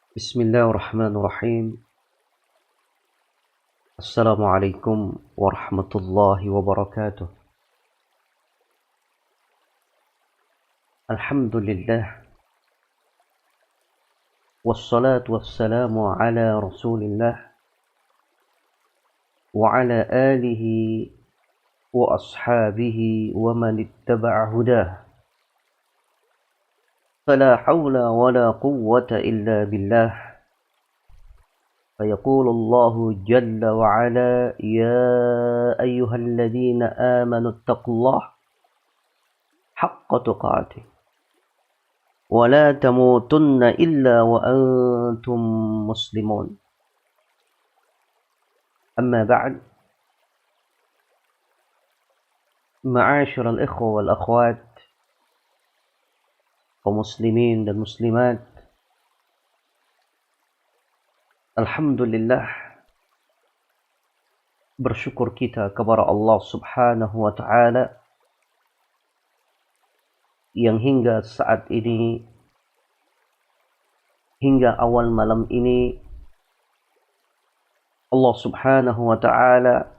Bismillahirrahmanirrahim. Assalamualaikum warahmatullahi wabarakatuh. Alhamdulillah. Wassalatu wassalamu ala rasulillah. Wa ala alihi wa ashabihi wa man ittaba'a hudah. Fala hawla wa la quwwata illa billah. فيقول الله جل وعلا يا أيها الذين آمنوا اتقوا الله حق تقاته ولا تموتن إلا وأنتم مسلمون. أما بعد، معاشر الإخوة والأخوات kaum muslimin dan muslimat, alhamdulillah, bersyukur kita kepada Allah Subhanahu wa taala yang hingga saat ini, hingga awal malam ini, Allah Subhanahu wa taala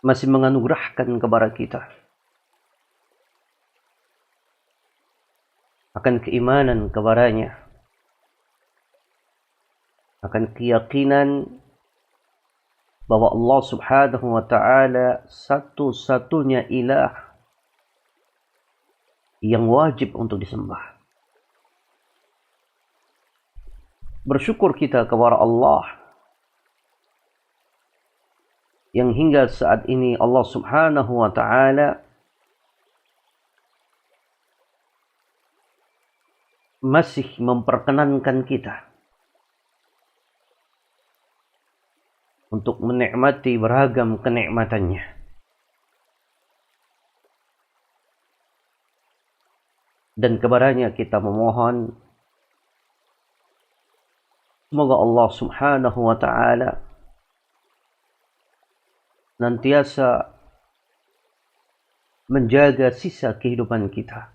masih menganugerahkan kepada kita akan keimanan kepadanya, akan keyakinan bahwa Allah Subhanahu wa taala satu-satunya ilah yang wajib untuk disembah. Bersyukur kita kepada Allah yang hingga saat ini Allah Subhanahu wa taala masih memperkenankan kita untuk menikmati beragam kenikmatannya. Dan kepadanya kita memohon semoga Allah Subhanahu wa taala nantiasa menjaga sisa kehidupan kita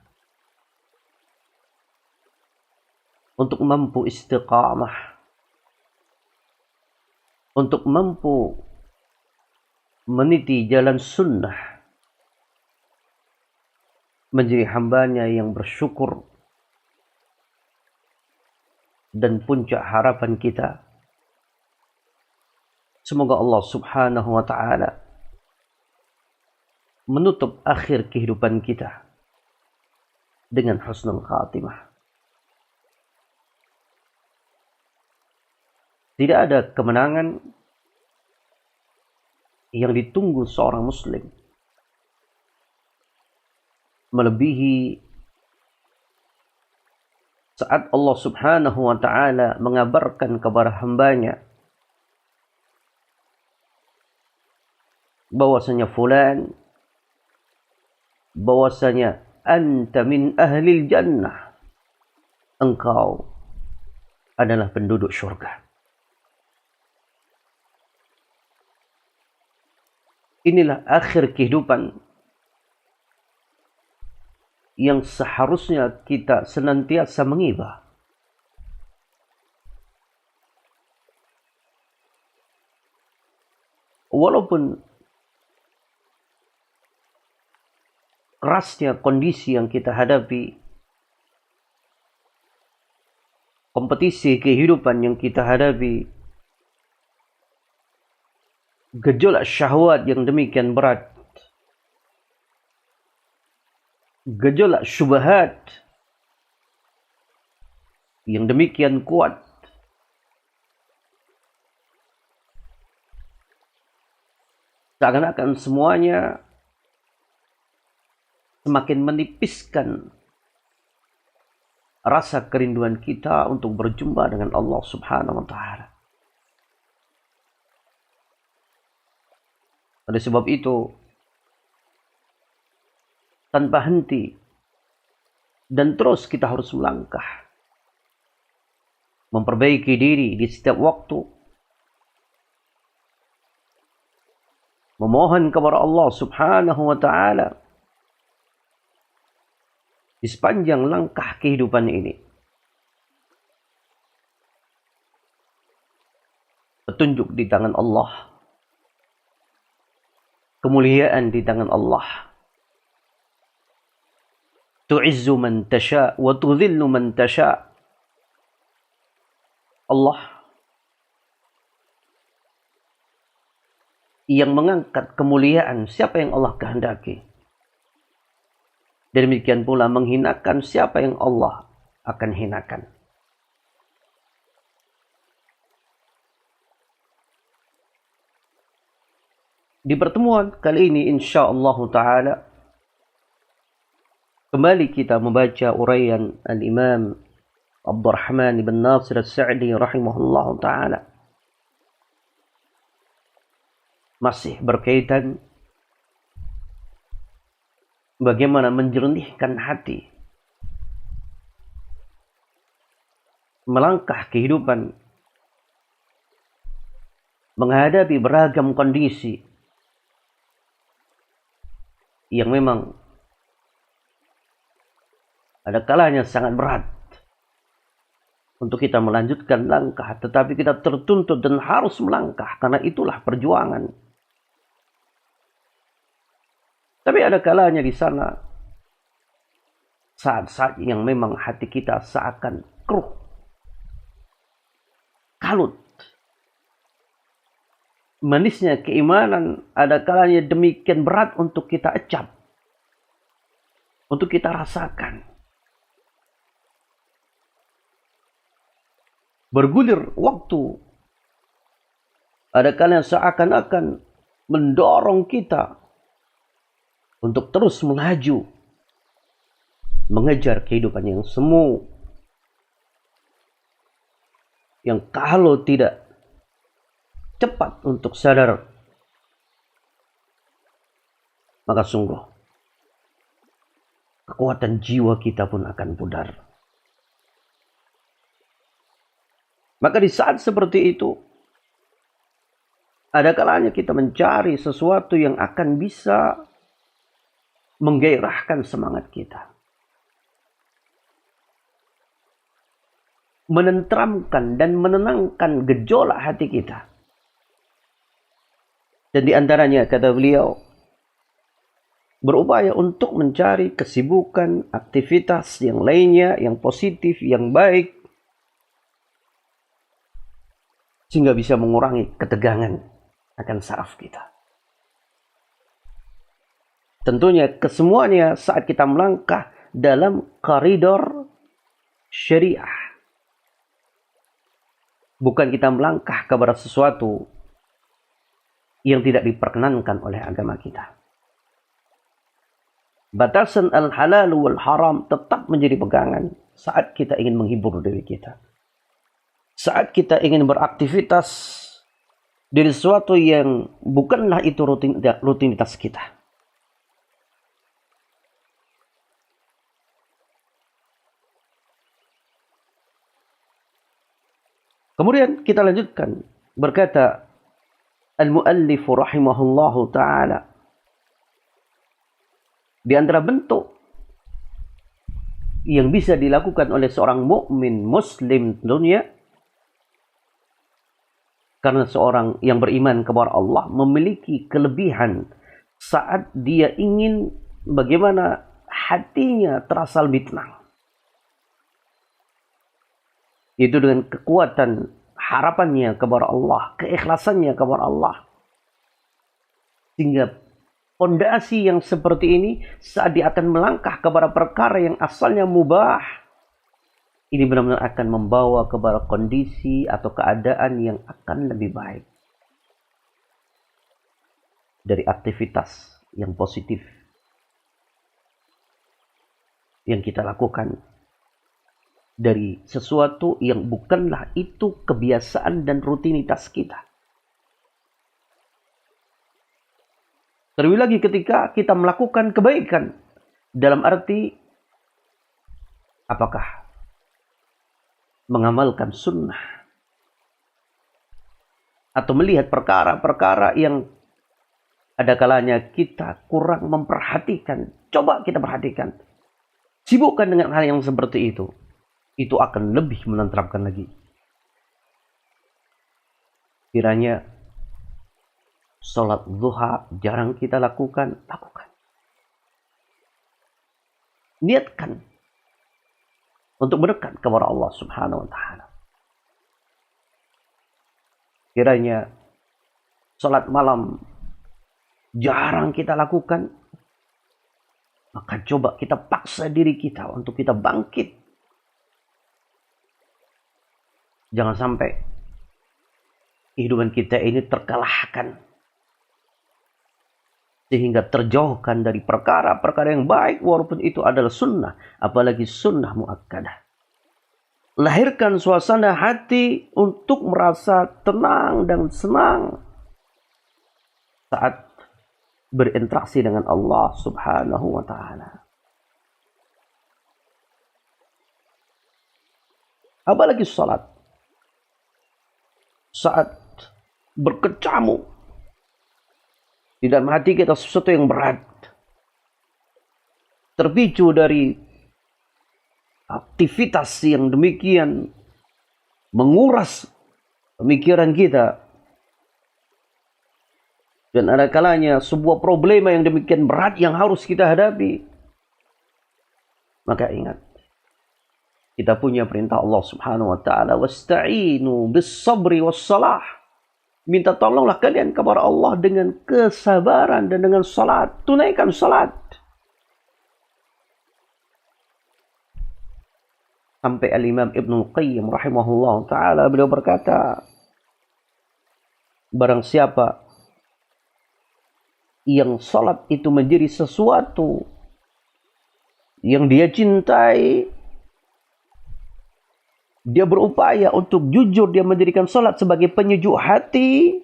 untuk mampu istiqamah, untuk mampu meniti jalan sunnah, menjadi hambanya yang bersyukur, dan puncak harapan kita semoga Allah Subhanahu wa taala menutup akhir kehidupan kita dengan husnul khatimah. Tidak ada kemenangan yang ditunggu seorang muslim melebihi saat Allah Subhanahu wa taala mengabarkan kepada hambanya bahwasanya fulan, bahwasanya anta min ahlil jannah, engkau adalah penduduk surga. Inilah akhir kehidupan yang seharusnya kita senantiasa mengiba. Walaupun kerasnya kondisi yang kita hadapi, kompetisi kehidupan yang kita hadapi, gejolak syahwat yang demikian berat, gejolak syubhat yang demikian kuat, seakan-akan semuanya semakin menipiskan rasa kerinduan kita untuk berjumpa dengan Allah Subhanahu wa taala. Oleh sebab itu, tanpa henti dan terus kita harus melangkah, memperbaiki diri di setiap waktu, memohon kepada Allah Subhanahu wa taala di sepanjang langkah kehidupan ini. Petunjuk di tangan Allah. Kemuliaan di tangan Allah. Tu'izzu man tasha' wa tudhillu man tasha'. Allah yang mengangkat kemuliaan siapa yang Allah kehendaki. Dan demikian pula menghinakan siapa yang Allah akan hinakan. Di pertemuan kali ini insyaallah ta'ala kembali kita membaca uraian Al-Imam Abdurrahman ibn Nasir As-Sa'di rahimahullah ta'ala. Masih berkaitan bagaimana menjernihkan hati, melangkah kehidupan, menghadapi beragam kondisi yang memang ada kalanya sangat berat untuk kita melanjutkan langkah, tetapi kita tertuntut dan harus melangkah karena itulah perjuangan. Tapi ada kalanya di sana saat-saat yang memang hati kita seakan keruh, kalut. Manisnya keimanan ada kalanya demikian berat untuk kita ecap, untuk kita rasakan. Bergulir waktu. Ada kalanya seakan-akan mendorong kita untuk terus melaju, mengejar kehidupan yang semu, yang kalau tidak cepat untuk sadar, maka sungguh kekuatan jiwa kita pun akan pudar. Maka di saat seperti itu, ada kalanya kita mencari sesuatu yang akan bisa menggairahkan semangat kita, menenteramkan dan menenangkan gejolak hati kita. Dan di antaranya kata beliau, berupaya untuk mencari kesibukan, aktivitas yang lainnya, yang positif, yang baik, sehingga bisa mengurangi ketegangan akan saraf kita. Tentunya kesemuanya saat kita melangkah dalam koridor syariah. Bukan kita melangkah kepada sesuatu yang tidak diperkenankan oleh agama kita. Batasan al-halal wal haram tetap menjadi pegangan saat kita ingin menghibur diri kita. Saat kita ingin beraktivitas dari sesuatu yang bukanlah itu rutinitas kita. Kemudian kita lanjutkan. Berkata Al-Muallif rahimahullahu ta'ala, di antara bentuk yang bisa dilakukan oleh seorang mukmin muslim dunia, karena seorang yang beriman kepada Allah memiliki kelebihan saat dia ingin bagaimana hatinya terasa lebih tenang. Itu dengan kekuatan harapannya kepada Allah, keikhlasannya kepada Allah. Sehingga fondasi yang seperti ini saat dia akan melangkah kepada perkara yang asalnya mubah, ini benar-benar akan membawa kepada kondisi atau keadaan yang akan lebih baik dari aktivitas yang positif yang kita lakukan, dari sesuatu yang bukanlah itu kebiasaan dan rutinitas kita. Terlebih lagi ketika kita melakukan kebaikan, dalam arti apakah mengamalkan sunnah atau melihat perkara-perkara yang ada kalanya kita kurang memperhatikan. Coba kita perhatikan. sibukkan dengan hal yang seperti itu akan lebih menenteramkan lagi. Kiranya sholat duha jarang kita lakukan. Niatkan untuk mendekat kepada Allah Subhanahu wa Ta'ala. Kiranya sholat malam jarang kita lakukan, maka coba kita paksa diri kita untuk kita bangkit. Jangan sampai kehidupan kita ini terkalahkan, sehingga terjauhkan dari perkara-perkara yang baik, walaupun itu adalah sunnah, apalagi sunnah muakkadah. Lahirkan suasana hati untuk merasa tenang dan senang saat berinteraksi dengan Allah Subhanahu wa Ta'ala. Apalagi salat, saat berkecamuk di dalam hati kita sesuatu yang berat, terpicu dari aktivitas yang demikian menguras pemikiran kita, dan ada kalanya sebuah problema yang demikian berat yang harus kita hadapi, maka ingat, kita punya perintah Allah Subhanahu wa Ta'ala, wasta'inu bis sabri was salah. Minta tolonglah kalian kepada Allah dengan kesabaran dan dengan salat. Tunaikan salat. Sampai Al-Imam Ibnu Qayyim rahimahullah ta'ala, beliau berkata, barang siapa yang salat itu menjadi sesuatu yang dia cintai, dia berupaya untuk jujur, dia menjadikan salat sebagai penyejuk hati,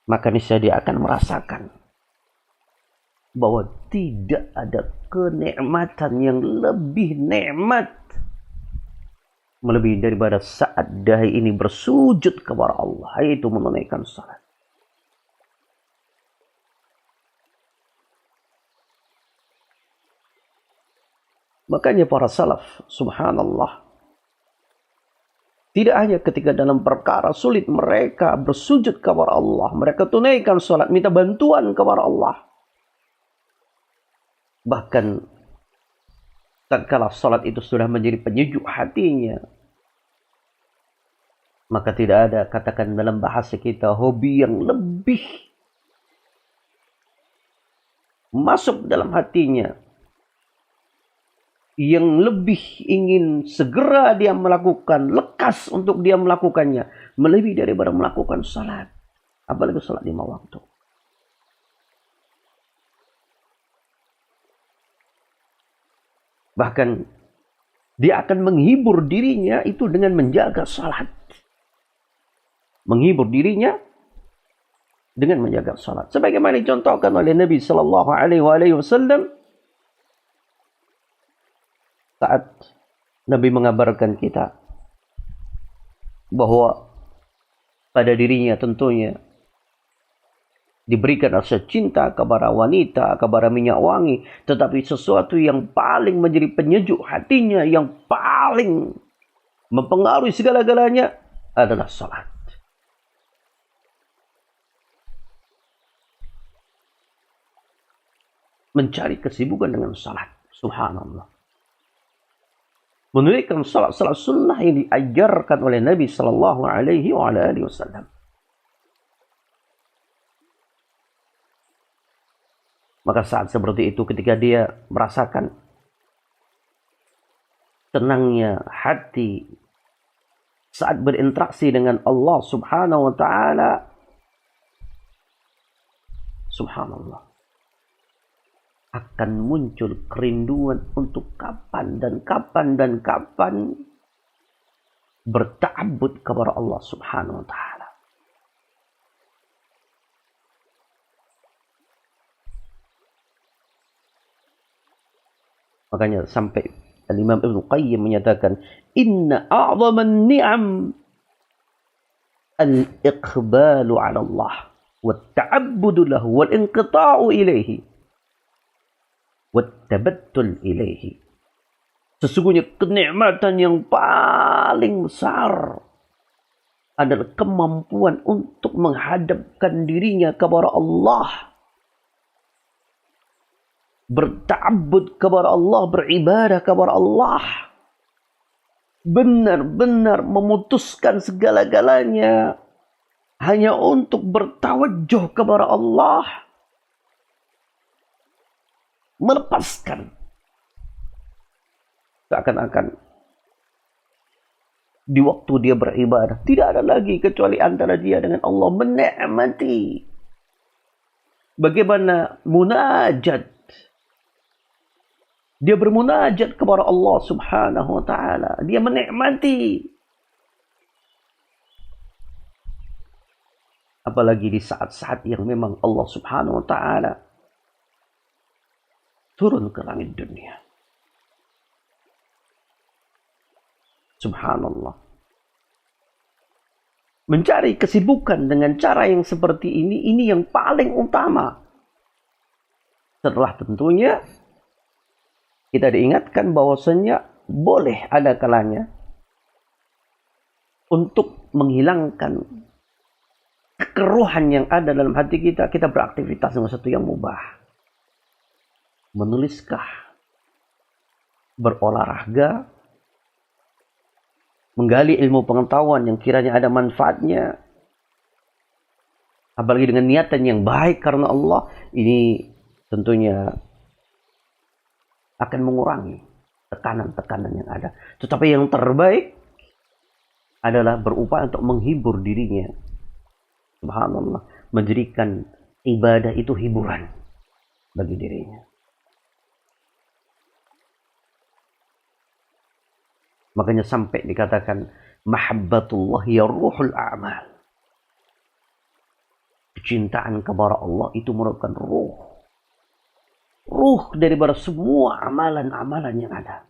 maka niscaya dia akan merasakan bahwa tidak ada kenikmatan yang lebih nikmat melebihi daripada saat dahi ini bersujud kepada Allah, yaitu menunaikan salat. Makanya para salaf, subhanallah, tidak hanya ketika dalam perkara sulit mereka bersujud kepada Allah, mereka tunaikan salat, minta bantuan kepada Allah. Bahkan tatkala salat itu sudah menjadi penyejuk hatinya, maka tidak ada, katakan dalam bahasa kita, hobi yang lebih masuk dalam hatinya, yang lebih ingin segera dia melakukan, lekas untuk dia melakukannya, melebihi daripada melakukan salat, apalagi salat 5 waktu. Bahkan dia akan menghibur dirinya itu dengan menjaga salat. Menghibur dirinya dengan menjaga salat. Sebagaimana dicontohkan oleh Nabi sallallahu alaihi wasallam saat Nabi mengabarkan kita bahwa pada dirinya tentunya diberikan rasa cinta kepada wanita, kepada minyak wangi, tetapi sesuatu yang paling menjadi penyejuk hatinya, yang paling mempengaruhi segala-galanya adalah salat. Mencari kesibukan dengan salat, subhanallah. Menunaikan salat-salat sunnah yang diajarkan oleh Nabi sallallahu alaihi wasallam. Maka saat seperti itu, ketika dia merasakan tenangnya hati saat berinteraksi dengan Allah Subhanahu wa Ta'ala, subhanallah, akan muncul kerinduan untuk kapan berta'abbud kepada Allah Subhanahu wa Ta'ala. Makanya sampai Al-Imam Ibnu Qayyim menyatakan, inna a'zaman ni'am al-iqbalu 'ala Allah wa ta'abbudu lahu wal inqita'u ilaihi wattabattul ilaihi. Sesungguhnya kenikmatan yang paling besar adalah kemampuan untuk menghadapkan dirinya kepada Allah, berta'abbud kepada Allah, beribadah kepada Allah, benar-benar memutuskan segala-galanya hanya untuk bertawajjuh kepada Allah, melepaskan seakan-akan di waktu dia beribadah tidak ada lagi kecuali antara dia dengan Allah, menikmati bagaimana munajat. Dia bermunajat kepada Allah Subhanahu wa taala. Dia menikmati. Apalagi di saat-saat yang memang Allah Subhanahu wa taala turun ke langit dunia. Subhanallah. Mencari kesibukan dengan cara yang seperti ini yang paling utama. Setelah tentunya kita diingatkan bahwasanya boleh ada kalanya untuk menghilangkan kekeruhan yang ada dalam hati kita, kita beraktivitas dengan sesuatu yang mubah. Menuliskah, berolahraga, menggali ilmu pengetahuan yang kiranya ada manfaatnya, apalagi dengan niatan yang baik karena Allah, ini tentunya akan mengurangi tekanan-tekanan yang ada. Tetapi yang terbaik adalah berupaya untuk menghibur dirinya. Subhanallah, menjadikan ibadah itu hiburan bagi dirinya. Makanya sampai dikatakan mahabbatullah ya ruhul a'mal. Kecintaan kepada Allah itu merupakan ruh daripada semua amalan-amalan yang ada.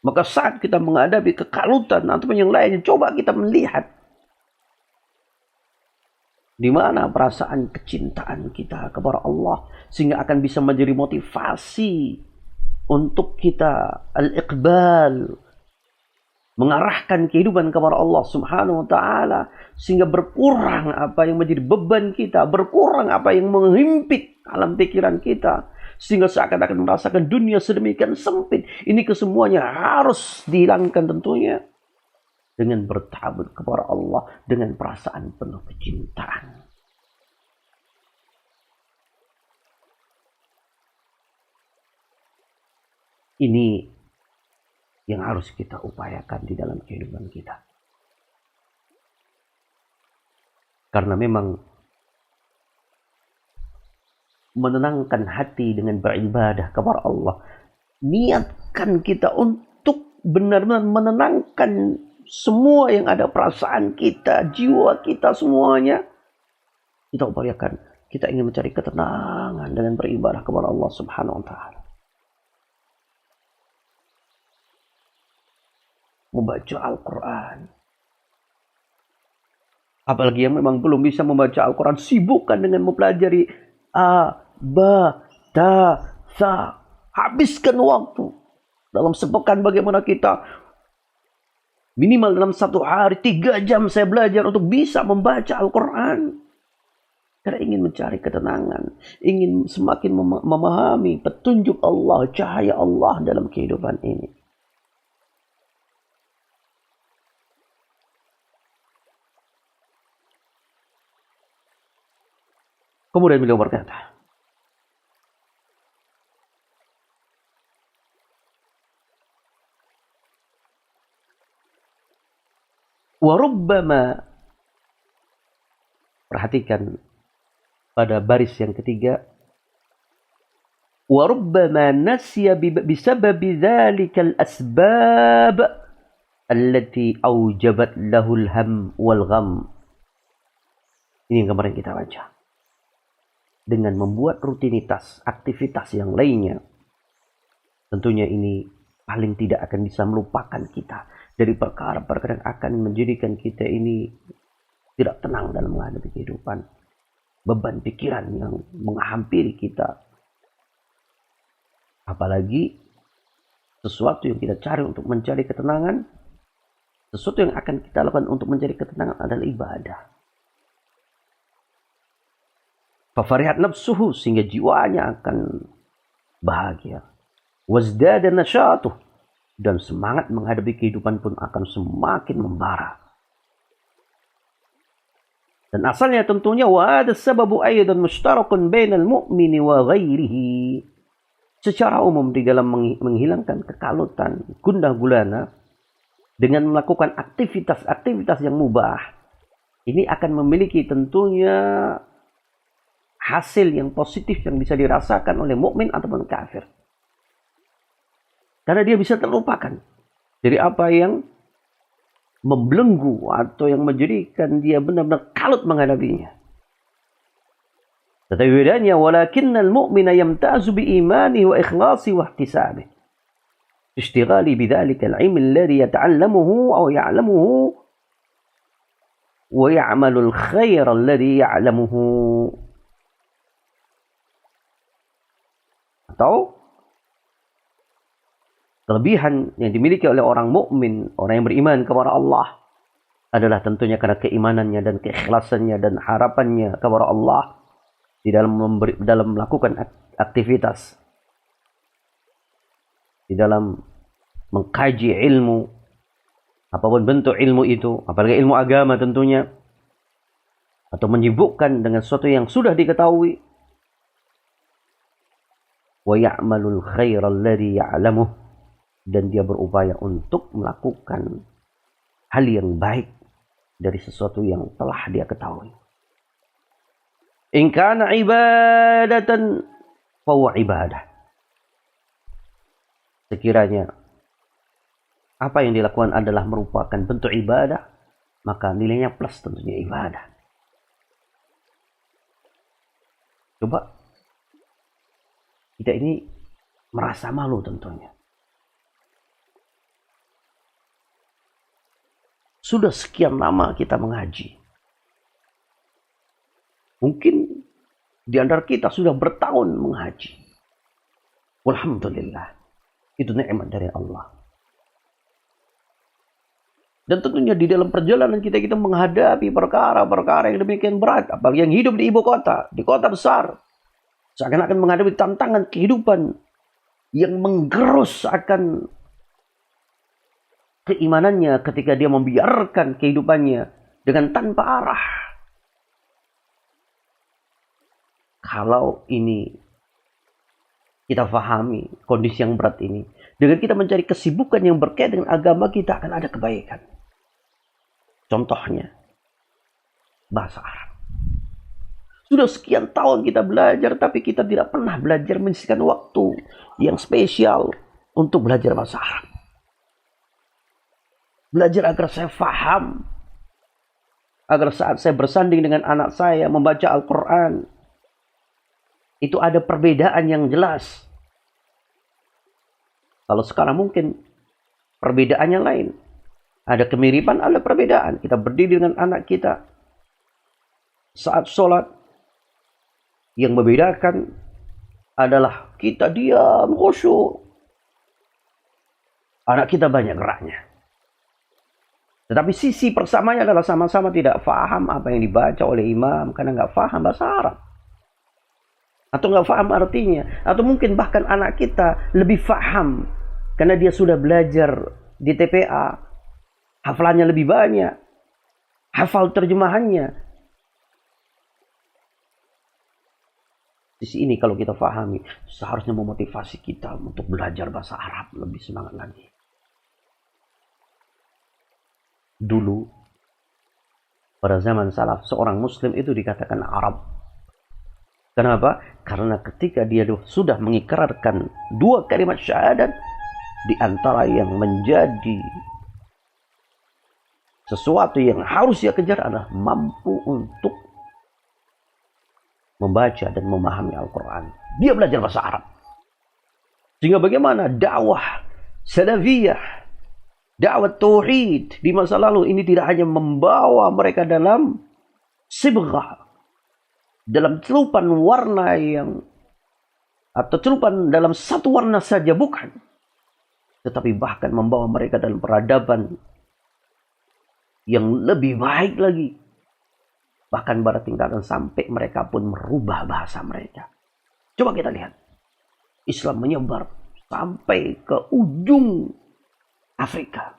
Maka saat kita menghadapi kekalutan atau yang lainnya, coba kita melihat di mana perasaan kecintaan kita kepada Allah sehingga akan bisa menjadi motivasi untuk kita al-iqbal, mengarahkan kehidupan kepada Allah Subhanahu wa taala sehingga berkurang apa yang menjadi beban kita, berkurang apa yang menghimpit alam pikiran kita sehingga seakan-akan merasakan dunia sedemikian sempit. Ini kesemuanya harus dihilangkan tentunya dengan bertawabud kepada Allah dengan perasaan penuh kecintaan. Ini yang harus kita upayakan di dalam kehidupan kita. Karena memang menenangkan hati dengan beribadah kepada Allah, niatkan kita untuk benar-benar menenangkan semua yang ada, perasaan kita, jiwa kita, semuanya. Kita upayakan, kita ingin mencari ketenangan dengan beribadah kepada Allah Subhanahu wa taala. Membaca Al-Quran. Apalagi yang memang belum bisa membaca Al-Quran, sibukkan dengan mempelajari A, Ba, Ta, Sa. Habiskan waktu. Dalam sepekan bagaimana kita minimal dalam satu hari 3 jam saya belajar untuk bisa membaca Al-Quran. Karena ingin mencari ketenangan. Ingin semakin memahami petunjuk Allah, cahaya Allah dalam kehidupan ini. Kemudian beliau berkata, warubbama, perhatikan pada baris yang ketiga, warubbama nasya bisababi dhalikal asbab allati aujabat lahul ham wal gham. Ini yang kemarin kita baca. Dengan membuat rutinitas, aktivitas yang lainnya, tentunya ini paling tidak akan bisa melupakan kita dari perkara-perkara yang akan menjadikan kita ini tidak tenang dalam menghadapi kehidupan. beban pikiran yang menghampiri kita. Apalagi sesuatu yang kita cari untuk mencari ketenangan, sesuatu yang akan kita lakukan untuk mencari ketenangan adalah ibadah. Fafarihat nafsuhu, sehingga jiwanya akan bahagia. Wazdada nasyatuh, dan semangat menghadapi kehidupan pun akan semakin membara. Dan asalnya tentunya wa hadha sababu aidan mushtarakun bainal mu'mini wa ghairihi. Secara umum di dalam menghilangkan kekalutan, gundah gulana dengan melakukan aktivitas-aktivitas yang mubah, ini akan memiliki tentunya hasil yang positif yang bisa dirasakan oleh mukmin ataupun kafir. Karena dia bisa terlupakan dari apa yang membelenggu atau yang menjadikan dia benar-benar kalut menghadapinya. Tetapi bedanya, walakinnal mu'mina yamtazu bi imani wa ikhlasi wa ihtisabi. Ishtighali bidzalika al-'ilm alladhi yata'allamuhu aw ya'lamuhu wa ya'malu al-khayra alladhi ya'lamuhu. Atau kelebihan yang dimiliki oleh orang mukmin, orang yang beriman kepada Allah, adalah tentunya karena keimanannya dan keikhlasannya dan harapannya kepada Allah di dalam melakukan aktivitas, di dalam mengkaji ilmu, apapun bentuk ilmu itu, apalagi ilmu agama tentunya, atau menyibukkan dengan sesuatu yang sudah diketahui. Wa ya'malul khairal ladzi ya'lamuh, dan dia berupaya untuk melakukan hal yang baik dari sesuatu yang telah dia ketahui. In kana ibadatan fa huwa ibadah. Sekiranya apa yang dilakukan adalah merupakan bentuk ibadah, maka nilainya plus tentunya ibadah. Coba kita ini merasa malu tentunya. Sudah sekian lama kita mengaji. Mungkin di antara kita sudah bertahun mengaji. Alhamdulillah. Itu nikmat dari Allah. Dan tentunya di dalam perjalanan kita menghadapi perkara-perkara yang demikian berat. Apalagi yang hidup di ibu kota, di kota besar. Seakan-akan menghadapi tantangan kehidupan yang menggerus akan keimanannya ketika dia membiarkan kehidupannya dengan tanpa arah. Kalau ini kita fahami kondisi yang berat ini, dengan kita mencari kesibukan yang berkaitan dengan agama kita, akan ada kebaikan. Contohnya bahasa Arab. Sudah sekian tahun kita belajar, tapi kita tidak pernah belajar menyisihkan waktu yang spesial untuk belajar bahasa Arab. Belajar agar saya faham, agar saat saya bersanding dengan anak saya membaca Al-Quran, itu ada perbedaan yang jelas. Kalau sekarang mungkin perbedaannya lain. Ada kemiripan, ada perbedaan. Kita berdiri dengan anak kita saat sholat. Yang membedakan adalah kita diam, khusyuk. Anak kita banyak geraknya. Tetapi sisi persamanya adalah sama-sama tidak faham apa yang dibaca oleh imam karena nggak faham bahasa Arab. Atau nggak faham artinya. Atau mungkin bahkan anak kita lebih faham karena dia sudah belajar di TPA. Hafalannya lebih banyak. Hafal terjemahannya. Di sini kalau kita fahami, seharusnya memotivasi kita untuk belajar bahasa Arab lebih semangat lagi. Dulu, pada zaman salaf, seorang muslim itu dikatakan Arab. Kenapa? Karena ketika dia sudah mengikrarkan dua kalimat syahadat, di antara yang menjadi sesuatu yang harus dia kejar adalah mampu untuk membaca dan memahami Al-Quran. Dia belajar bahasa Arab. Sehingga bagaimana dakwah salafiyah, dakwah tauhid di masa lalu ini tidak hanya membawa mereka dalam sibghah, dalam celupan warna yang, atau celupan dalam satu warna saja, bukan. Tetapi bahkan membawa mereka dalam peradaban yang lebih baik lagi. Bahkan pada tingkatan sampai mereka pun merubah bahasa mereka. Coba kita lihat. Islam menyebar sampai ke ujung Afrika,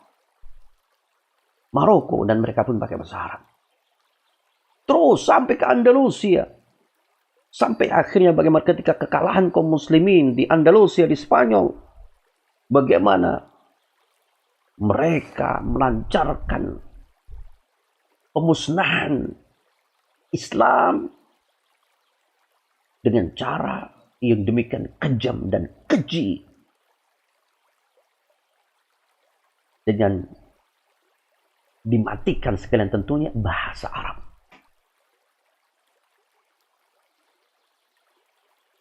Maroko, dan mereka pun pakai bahasa Arab. Terus sampai ke Andalusia. Sampai akhirnya bagaimana ketika kekalahan kaum muslimin di Andalusia, di Spanyol, bagaimana mereka melancarkan pemusnahan Islam dengan cara yang demikian kejam dan keji, dengan dimatikan sekalian tentunya bahasa Arab.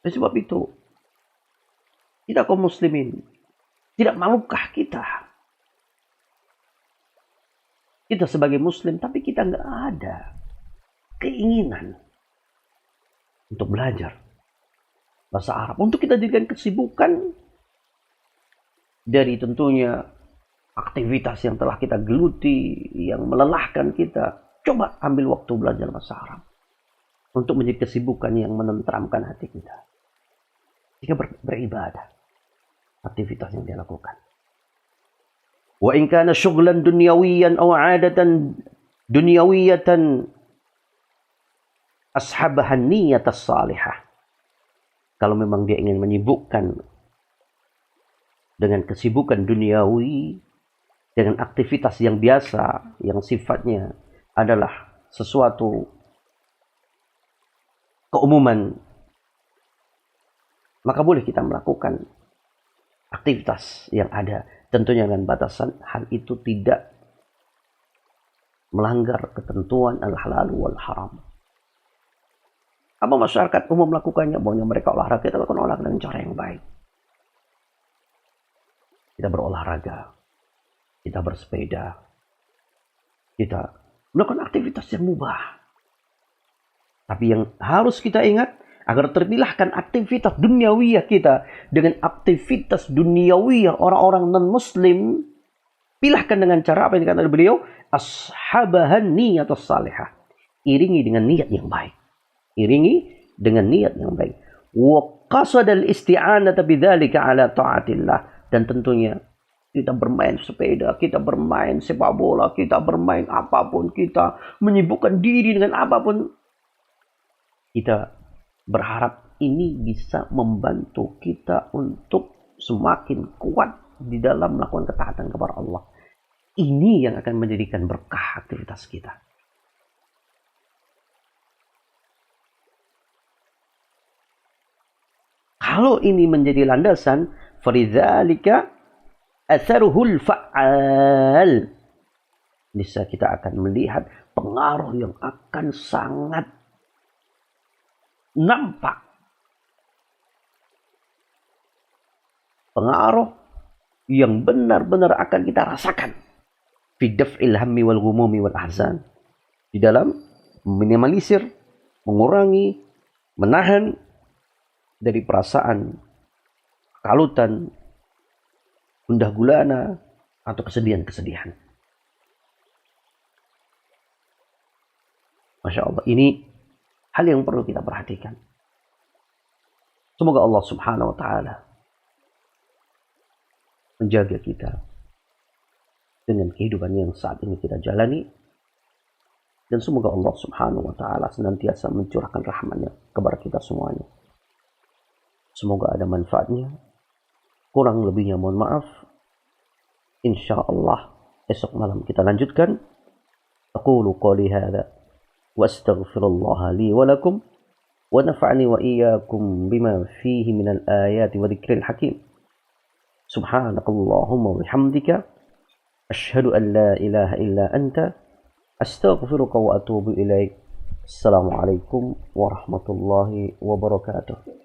Dan sebab itu, kita kaum muslimin, tidak malukah kita sebagai muslim, tapi kita nggak ada keinginan untuk belajar bahasa Arab, untuk kita jadikan kesibukan dari tentunya aktivitas yang telah kita geluti, yang melelahkan kita. Coba ambil waktu belajar bahasa Arab untuk menjadi kesibukan yang menenteramkan hati kita. Jika beribadah, aktivitas yang dia lakukan. Wa in kana syughlan dunyawiyan aw 'adatan dunyawiyatan ashabahan niyat as-salihah. Kalau memang dia ingin menyibukkan dengan kesibukan duniawi, dengan aktivitas yang biasa, yang sifatnya adalah sesuatu keumuman, maka boleh kita melakukan aktivitas yang ada, tentunya dengan batasan hal itu tidak melanggar ketentuan al-halal wal haram. Apa masyarakat umum melakukannya? Maunya mereka olahraga, kita lakukan olahraga dengan cara yang baik. Kita berolahraga, kita bersepeda, kita melakukan aktivitas yang mubah. Tapi yang harus kita ingat, agar terpilahkan aktivitas duniawiyah kita dengan aktivitas duniawiyah orang-orang non-muslim, pilahkan dengan cara apa yang dikatakan oleh beliau, ashabahan niyatus salihah. Iringi dengan niat yang baik. Iringi dengan niat yang baik. Wa qasadal isti'anata bidzalika ala ta'atillah. Dan tentunya kita bermain sepeda, kita bermain sepak bola, kita bermain apapun, kita menyibukkan diri dengan apapun, kita berharap ini bisa membantu kita untuk semakin kuat di dalam melakukan ketaatan kepada Allah. Ini yang akan menjadikan berkah aktivitas kita. Kalau ini menjadi landasan, faridzalika atharuhul fa'al. Bisa kita akan melihat pengaruh yang akan sangat nampak. Pengaruh yang benar-benar akan kita rasakan. Fi daf'il hammi wal ghumumi wal ahzan. Di dalam minimalisir, mengurangi, menahan dari perasaan kalutan, gundah gulana, atau kesedihan-kesedihan. Masya Allah, ini hal yang perlu kita perhatikan. Semoga Allah Subhanahu wa Ta'ala menjaga kita dengan kehidupan yang saat ini kita jalani, dan semoga Allah Subhanahu wa Ta'ala senantiasa mencurahkan rahmat-Nya kepada kita semuanya. Semoga ada manfaatnya. Kurang lebihnya mohon maaf. Insyaallah esok malam kita lanjutkan. Aqulu qouli hadza wa astaghfirullah li wa lakum wa nafa'ani wa iyyakum bima fihi minal ayati wa dzikril hakim. Subhanakallahumma wa bihamdika asyhadu an la ilaha illa anta astaghfiruka wa atubu ilaik. Assalamualaikum warahmatullahi wabarakatuh.